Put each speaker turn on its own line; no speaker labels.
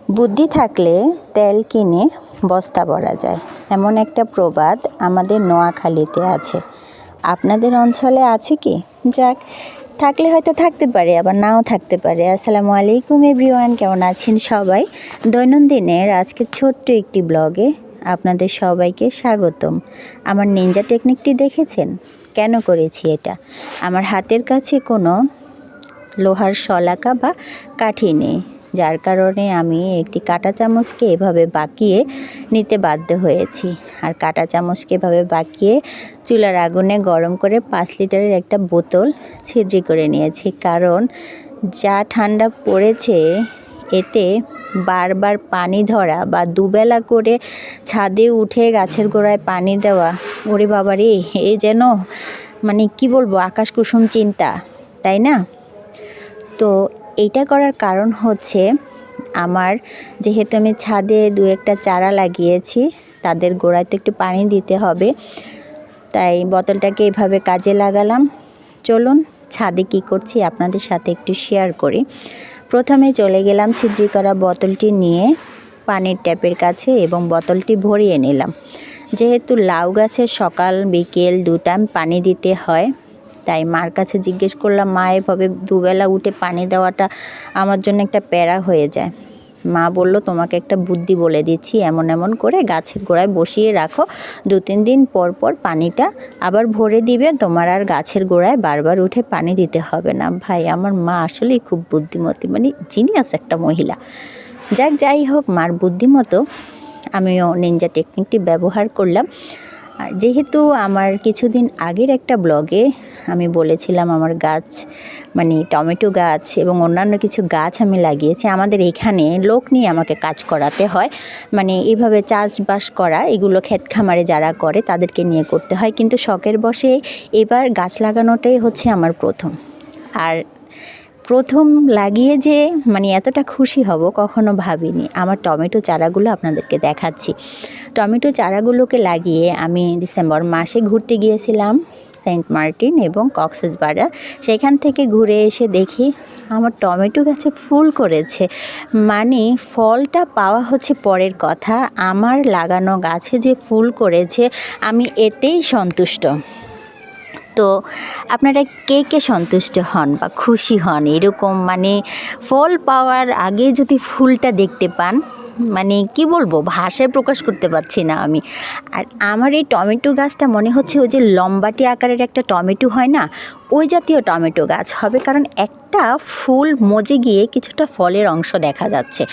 বুদ্ধি থাকলে তেল কিনে বস্তা ভরা যায়, এমন একটা প্রবাদ আমাদের নোয়াখালীতে আছে। আপনাদের অঞ্চলে আছে কি? যাক, থাকলে হয়তো থাকতে পারে, আবার নাও থাকতে পারে। আসসালামু আলাইকুম এভরিওয়ান, কেমন আছেন সবাই? দৈনন্দিনের আজকের ছোট্ট একটি ব্লগে আপনাদের সবাইকে স্বাগতম। আমার নিনজা টেকনিকটি দেখেছেন? কেন করেছি এটা? আমার হাতের কাছে কোনো লোহার শলাকা বা কাঠি নেই, যার কারণে আমি একটি কাঁটা চামচকে এভাবে বাঁকিয়ে নিতে বাধ্য হয়েছি। আর কাঁটা চামচকে এভাবে বাঁকিয়ে চুলার আগুনে গরম করে 5 লিটারের একটা বোতল ছিদ্রি করে নিয়েছি, কারণ যা ঠান্ডা পড়েছে এতে বারবার পানি ধরা বা দুবেলা করে ছাদে উঠে গাছের গোড়ায় পানি দেওয়া, ওরে বাবারে, এই যেন মানে কি বলবো, আকাশ কুসুম চিন্তা, তাই না? তো এইটা করার কারণ হচ্ছে, আমার যেহেতু আমি ছাদে 2-1টা চারা লাগিয়েছি, তাদের গোড়ায় তো একটু পানি দিতে হবে, তাই বোতলটাকে এভাবে কাজে লাগালাম। চলুন ছাদে কি করছি আপনাদের সাথে একটু শেয়ার করি। প্রথমে চলে গেলাম ছিদ্রি করা বোতলটি নিয়ে পানির ট্যাপের কাছে এবং বোতলটি ভরিয়ে নিলাম। যেহেতু লাউ গাছে সকাল বিকেল 2 টাইম পানি দিতে হয়, তাই মার কাছে জিজ্ঞেস করলাম, মা এভাবে দুবেলা উঠে পানি দেওয়াটা আমার জন্য একটা প্যারা হয়ে যায়। মা বলল, তোমাকে একটা বুদ্ধি বলে দিচ্ছি, এমন এমন করে গাছের গোড়ায় বসিয়ে রাখো, 2-3 দিন পর পর পানিটা আবার ভরে দিবে, তোমার আর গাছের গোড়ায় বারবার উঠে পানি দিতে হবে না। ভাই, আমার মা আসলেই খুব বুদ্ধিমতী, মানে জিনিয়াস একটা মহিলা। যাই হোক, মার বুদ্ধিমতো আমিও নিনজা টেকনিকটি ব্যবহার করলাম। আর যেহেতু আমার কিছুদিন আগের একটা ব্লগে আমি বলেছিলাম আমার গাছ, মানে টমেটো গাছ এবং অন্যান্য কিছু গাছ আমি লাগিয়েছি, আমাদের এখানে লোক নিয়ে আমাকে কাজ করাতে হয়, মানে এইভাবে চাষবাস করা, এগুলো ক্ষেত খামারে যারা করে তাদেরকে নিয়ে করতে হয়। কিন্তু শখের বশে এবার গাছ লাগানোটাই হচ্ছে আমার প্রথম। আর প্রথম লাগিয়ে যে মানে এতটা খুশি হব কখনো ভাবিনি। আমার টমেটো চারাগুলো আপনাদেরকে দেখাচ্ছি। টমেটো চারাগুলোকে লাগিয়ে আমি ডিসেম্বর মাসে ঘুরতে গিয়েছিলাম সেন্ট মার্টিন এবং কক্সবাজার। সেখান থেকে ঘুরে এসে দেখি আমার টমেটো গাছে ফুল করেছে। মানে ফলটা পাওয়া হচ্ছে পরের কথা, আমার লাগানো গাছে যে ফুল করেছে আমি এতেই সন্তুষ্ট। তো আপনারা কে কে সন্তুষ্ট হন বা খুশি হন এরকম, মানে ফল পাওয়ার আগে যদি ফুলটা দেখতে পান, মানে কি বলবো, ভাষায় প্রকাশ করতে পারছি না আমি। আর আমার এই টমেটো গাছটা মনে হচ্ছে ওই যে লম্বাটি আকারের একটা টমেটো হয় না, ওই জাতীয় টমেটো গাছ হবে, কারণ একটা ফুল মজে গিয়ে কিছুটা ফলের অংশ দেখা যাচ্ছে।